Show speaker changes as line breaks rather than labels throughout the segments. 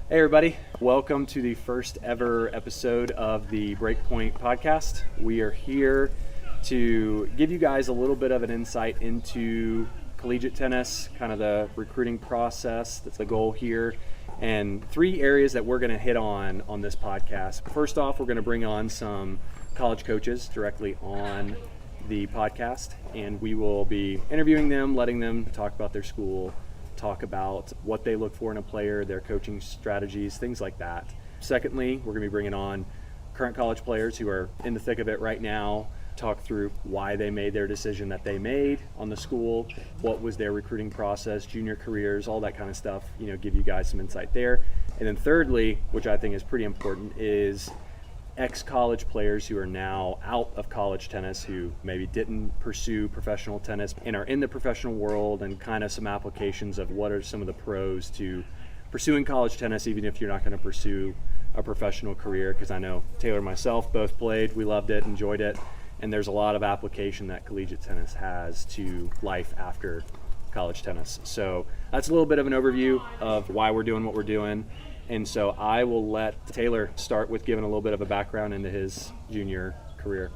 Hey everybody, welcome to the first ever episode of the Breakpoint podcast. We are here to give you guys a little bit of an insight into collegiate tennis, kind of the recruiting process. That's the goal here, and three areas that we're going to hit on this podcast. First off, we're going to bring on some college coaches directly on the podcast, and we will be interviewing them, letting them talk about their school, talk about what they look for in a player, their coaching strategies, things like that. Secondly, we're going to be bringing on current college players who are in the thick of it right now, talk through why they made their decision that they made on the school, what was their recruiting process, junior careers, all that kind of stuff, give you guys some insight there. And then thirdly, which I think is pretty important, is ex-college players who are now out of college tennis, who maybe didn't pursue professional tennis and are in the professional world, and kind of some applications of what are some of the pros to pursuing college tennis, even if you're not going to pursue a professional career. Because I know Taylor and myself both played, we loved it, enjoyed it, and there's a lot of application that collegiate tennis has to life after college tennis. So that's a little bit of an overview of why we're doing what we're doing. And so I will let Taylor start with giving a little bit of a background into his junior career.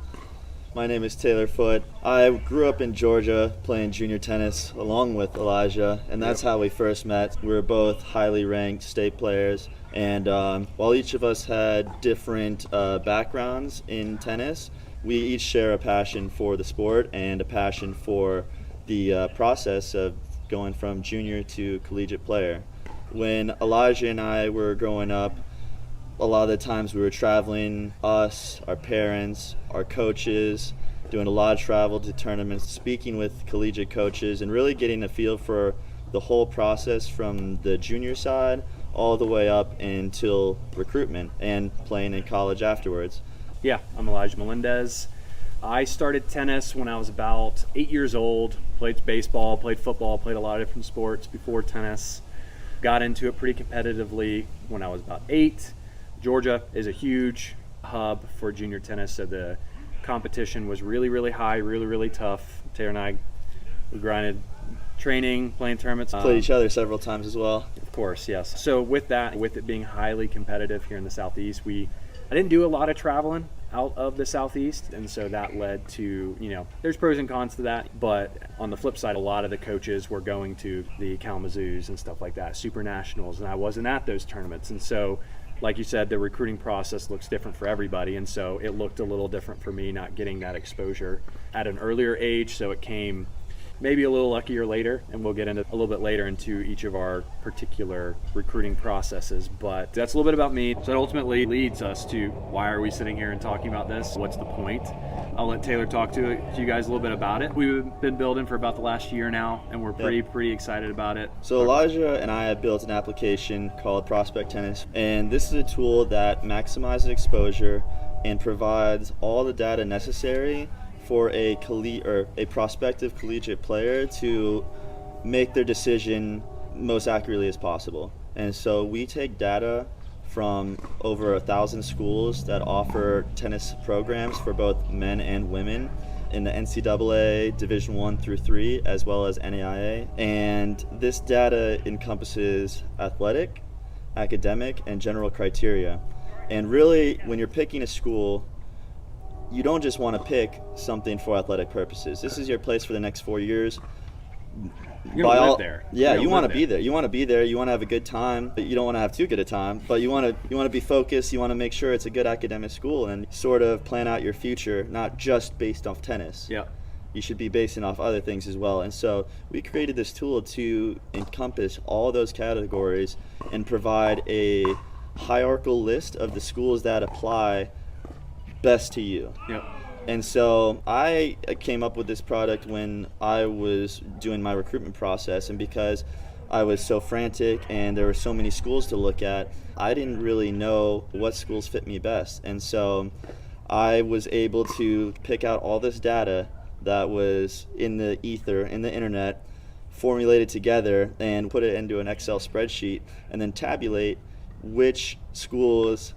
My name is Taylor Foote. I grew up in Georgia playing junior tennis along with Elijah, and that's how we first met. We were both highly ranked state players, and while each of us had different backgrounds in tennis, we each share a passion for the sport and a passion for the process of going from junior to collegiate player. When Elijah and I were growing up, a lot of the times we were traveling, us, our parents, our coaches, doing a lot of travel to tournaments, speaking with collegiate coaches, and really getting a feel for the whole process from the junior side all the way up until recruitment and playing in college afterwards.
Yeah, I'm Elijah Melendez. I started tennis when I was about 8 years old, played baseball, played football, played a lot of different sports before tennis. Got into it pretty competitively when I was about 8. Georgia is a huge hub for junior tennis, so the competition was really, really high, really, really tough. Taylor and I, we grinded training, playing tournaments.
Played each other several times as well.
Of course, yes. So with that, with it being highly competitive here in the Southeast, I didn't do a lot of traveling out of the Southeast, and so that led to, there's pros and cons to that, but on the flip side, a lot of the coaches were going to the Kalamazoo's and stuff like that, super nationals, and I wasn't at those tournaments. And so, like you said, the recruiting process looks different for everybody, and so it looked a little different for me not getting that exposure at an earlier age, so it came maybe a little luckier later, and we'll get into a little bit later into each of our particular recruiting processes. But that's a little bit about me. So it ultimately leads us to, why are we sitting here and talking about this? What's the point? I'll let Taylor talk to you guys a little bit about it. We've been building for about the last year now, and we're pretty excited about it.
So Elijah and I have built an application called Prospect Tennis, and this is a tool that maximizes exposure and provides all the data necessary for a prospective collegiate player to make their decision most accurately as possible. And so we take data from over 1,000 schools that offer tennis programs for both men and women in the NCAA Division 1 through 3, as well as NAIA. And this data encompasses athletic, academic, and general criteria. And really, when you're picking a school, you don't just want to pick something for athletic purposes. This is your place for the next 4 years.
You're going to live there.
Yeah, you want to be there. You want to be there. You want to have a good time, but you don't want to have too good a time. But you want to be focused. You want to make sure it's a good academic school and sort of plan out your future, not just based off tennis.
Yeah.
You should be basing off other things as well. And so we created this tool to encompass all those categories and provide a hierarchical list of the schools that apply best to you.
Yep.
And so I came up with this product when I was doing my recruitment process, and because I was so frantic and there were so many schools to look at, I didn't really know what schools fit me best. And so I was able to pick out all this data that was in the ether, in the internet, formulate it together and put it into an Excel spreadsheet, and then tabulate which schools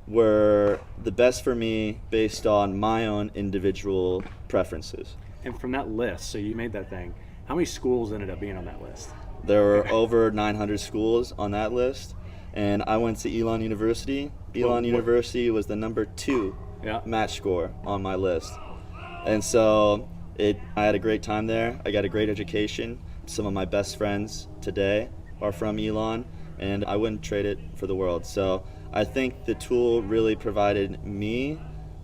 were the best for me based on my own individual preferences.
And from that list, so you made that thing, how many schools ended up being on that list?
There were over 900 schools on that list, and I went to Elon University. Elon University was the number 2 match score on my list. And so I had a great time there. I got a great education. Some of my best friends today are from Elon, and I wouldn't trade it for the world. So I think the tool really provided me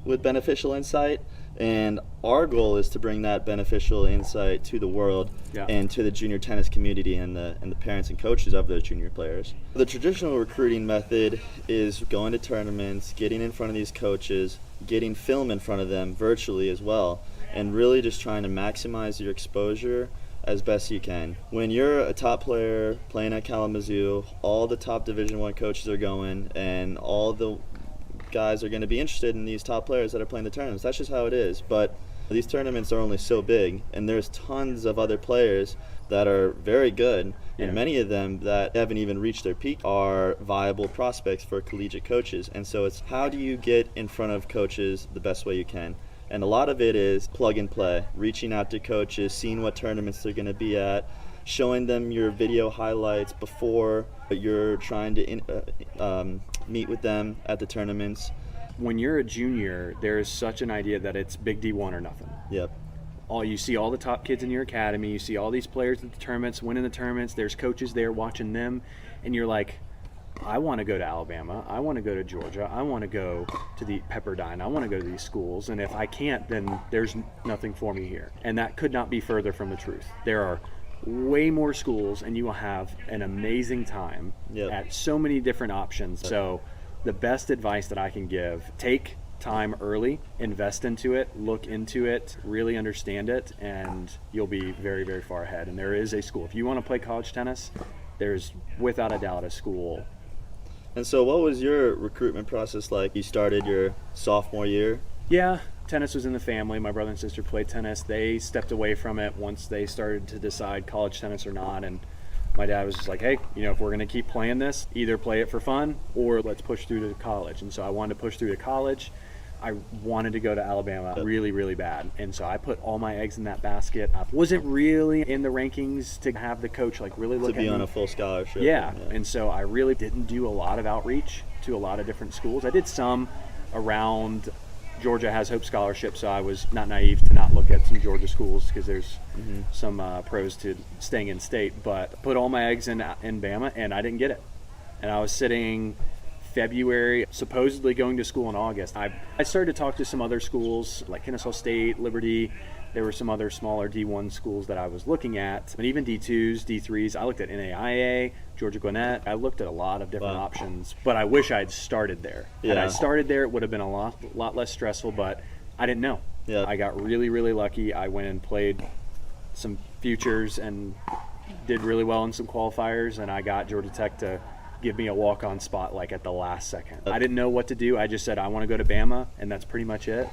with beneficial insight, and our goal is to bring that beneficial insight to the world and to the junior tennis community and the parents and coaches of those junior players. The traditional recruiting method is going to tournaments, getting in front of these coaches, getting film in front of them virtually as well, and really just trying to maximize your exposure as best you can. When you're a top player playing at Kalamazoo, all the top Division I coaches are going, and all the guys are going to be interested in these top players that are playing the tournaments. That's just how it is. But these tournaments are only so big, and there's tons of other players that are very good, and many of them that haven't even reached their peak are viable prospects for collegiate coaches. And so it's how do you get in front of coaches the best way you can? And a lot of it is plug and play, reaching out to coaches, seeing what tournaments they're going to be at, showing them your video highlights before you're trying to meet with them at the tournaments.
When you're a junior, there is such an idea that it's big D1 or nothing.
Yep.
You see all the top kids in your academy, you see all these players at the tournaments, winning the tournaments, there's coaches there watching them, and you're like, I want to go to Alabama, I want to go to Georgia, I want to go to the Pepperdine, I want to go to these schools, and if I can't, then there's nothing for me here. And that could not be further from the truth. There are way more schools, and you will have an amazing time at so many different options. So the best advice that I can give, take time early, invest into it, look into it, really understand it, and you'll be very, very far ahead. And there is a school. If you want to play college tennis, there's without a doubt a school.
And so what was your recruitment process like? You started your sophomore year?
Yeah, tennis was in the family. My brother and sister played tennis. They stepped away from it once they started to decide college tennis or not. And my dad was just like, hey, if we're going to keep playing this, either play it for fun or let's push through to college. And so I wanted to push through to college. I wanted to go to Alabama really, really bad. And so I put all my eggs in that basket. I wasn't really in the rankings to have the coach really look at me.
To be on a full scholarship.
Yeah. And so I really didn't do a lot of outreach to a lot of different schools. I did some around. Georgia has Hope Scholarship, so I was not naive to not look at some Georgia schools because there's some pros to staying in state. But put all my eggs in Bama, and I didn't get it. And I was sitting February, supposedly going to school in August. I started to talk to some other schools like Kennesaw State, Liberty. There were some other smaller D1 schools that I was looking at, but even D2s, D3s. I looked at NAIA, Georgia Gwinnett. I looked at a lot of different options, but I wish I had started there. Had I started there, it would have been a lot less stressful, but I didn't know. I got really, really lucky. I went and played some futures and did really well in some qualifiers, and I got Georgia Tech to give me a walk-on spot at the last second. I didn't know what to do. I just said, I want to go to Bama, and that's pretty much it.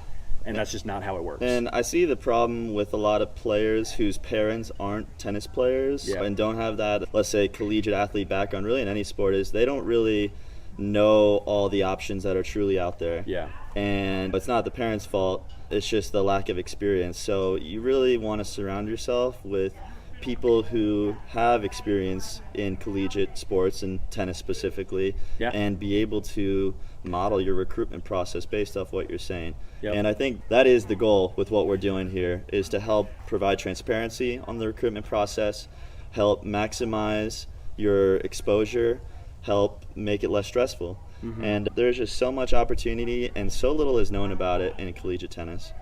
And that's just not how it works.
And I see the problem with a lot of players whose parents aren't tennis players and don't have that, let's say, collegiate athlete background, really in any sport, is they don't really know all the options that are truly out there. And it's not the parents' fault. It's just the lack of experience. So you really want to surround yourself with people who have experience in collegiate sports and tennis specifically, and be able to model your recruitment process based off what you're saying. And I think that is the goal with what we're doing here, is to help provide transparency on the recruitment process, help maximize your exposure, help make it less stressful. And there's just so much opportunity and so little is known about it in collegiate tennis.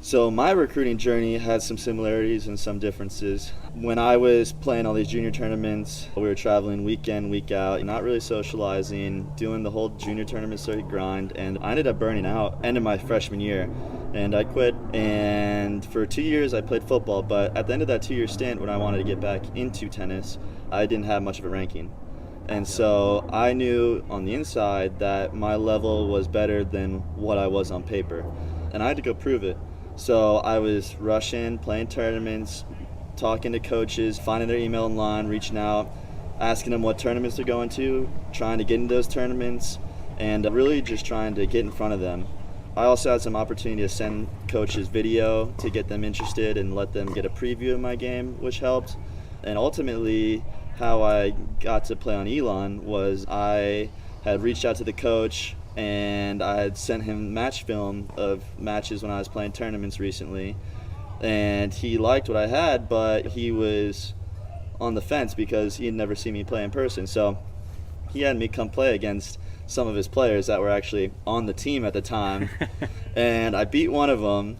So my recruiting journey had some similarities and some differences. When I was playing all these junior tournaments, we were traveling week in, week out, not really socializing, doing the whole junior tournament circuit grind, and I ended up burning out end of my freshman year. And I quit, and for 2 years I played football, but at the end of that 2-year stint when I wanted to get back into tennis, I didn't have much of a ranking. And so I knew on the inside that my level was better than what I was on paper. And I had to go prove it. So I was rushing, playing tournaments, talking to coaches, finding their email online, reaching out, asking them what tournaments they're going to, trying to get into those tournaments, and really just trying to get in front of them. I also had some opportunity to send coaches video to get them interested and let them get a preview of my game, which helped. And ultimately how I got to play on Elon was I had reached out to the coach and I had sent him match film of matches when I was playing tournaments recently, and he liked what I had, but he was on the fence because he had never seen me play in person. So he had me come play against some of his players that were actually on the team at the time, and I beat one of them.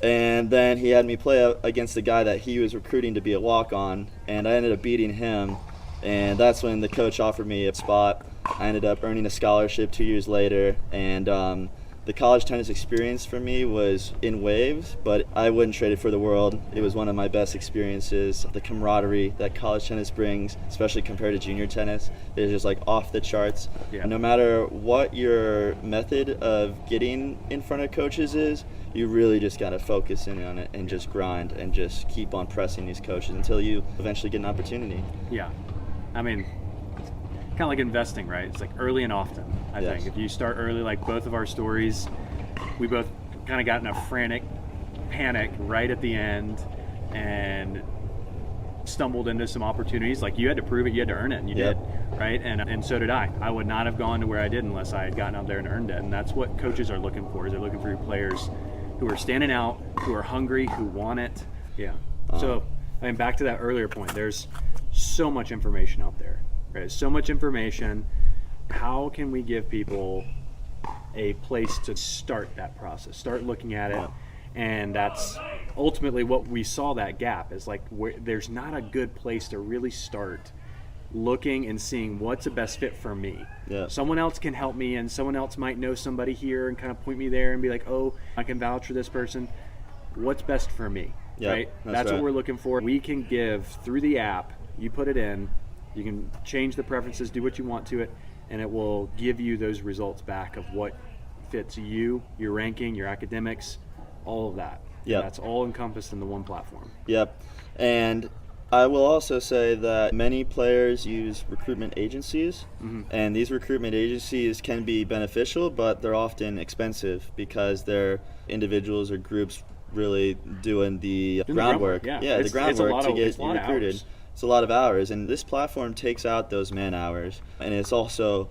And then he had me play against the guy that he was recruiting to be a walk-on, and I ended up beating him. And that's when the coach offered me a spot. I ended up earning a scholarship 2 years later, and the college tennis experience for me was in waves, but I wouldn't trade it for the world. It was one of my best experiences. The camaraderie that college tennis brings, especially compared to junior tennis, is just like off the charts.
Yeah.
No matter what your method of getting in front of coaches is, you really just got to focus in on it and just grind and just keep on pressing these coaches until you eventually get an opportunity.
Yeah. I mean, kind of like investing, right? It's like early and often, I
Yes.
think. If you start early, like both of our stories, we both kind of got in a frantic panic right at the end and stumbled into some opportunities. Like, you had to prove it, you had to earn it, and you
Yep.
did, right? And so did I. I would not have gone to where I did unless I had gotten out there and earned it. And that's what coaches are looking for, is they're looking for your players who are standing out, who are hungry, who want it. Yeah. So, I mean, back to that earlier point, there's so much information out there, right? So much information. How can we give people a place to start that process, start looking at it? And that's ultimately what we saw, that gap is like, there's not a good place to really start looking and seeing what's the best fit for me.
Yeah.
Someone else can help me, and someone else might know somebody here and kind of point me there and be like, oh, I can vouch for this person. What's best for me?
Yeah,
right?
that's
What
right.
we're looking for. We can give through the app. You put it in, you can change the preferences, do what you want to it, and it will give you those results back of what fits you, your ranking, your academics, all of that.
Yep.
And that's all encompassed in the one platform.
Yep. And I will also say that many players use recruitment agencies, and these recruitment agencies can be beneficial, but they're often expensive because they're individuals or groups really doing the groundwork.
Yeah,
the
it's a
groundwork
lot
to
of-
get
it's a
you
lot of
recruited.
hours.
It's a lot of hours, and this platform takes out those man hours, and it's also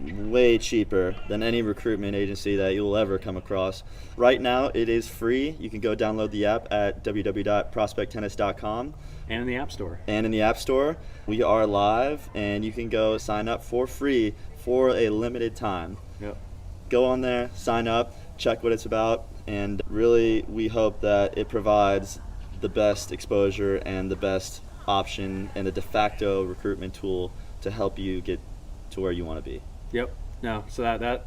way cheaper than any recruitment agency that you'll ever come across. Right now, it is free. You can go download the app at www.prospecttennis.com.
And in the App Store.
And in the App Store. We are live, and you can go sign up for free for a limited time.
Yep.
Go on there, sign up, check what it's about, and really we hope that it provides the best exposure and the best option and a de facto recruitment tool to help you get to where you want to be.
Yep. No. So that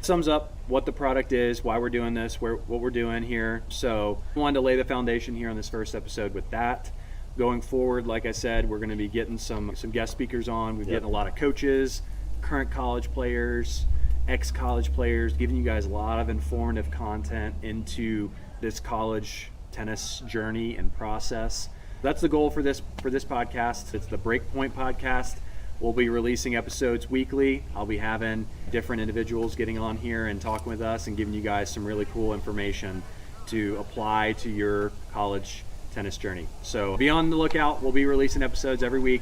sums up what the product is, why we're doing this, what we're doing here. So I wanted to lay the foundation here on this first episode with that. Going forward, like I said, we're going to be getting some guest speakers on. We're getting a lot of coaches, current college players, ex-college players, giving you guys a lot of informative content into this college tennis journey and process. That's the goal for this podcast. It's the Breakpoint podcast. We'll be releasing episodes weekly. I'll be having different individuals getting on here and talking with us and giving you guys some really cool information to apply to your college tennis journey. So be on the lookout. We'll be releasing episodes every week.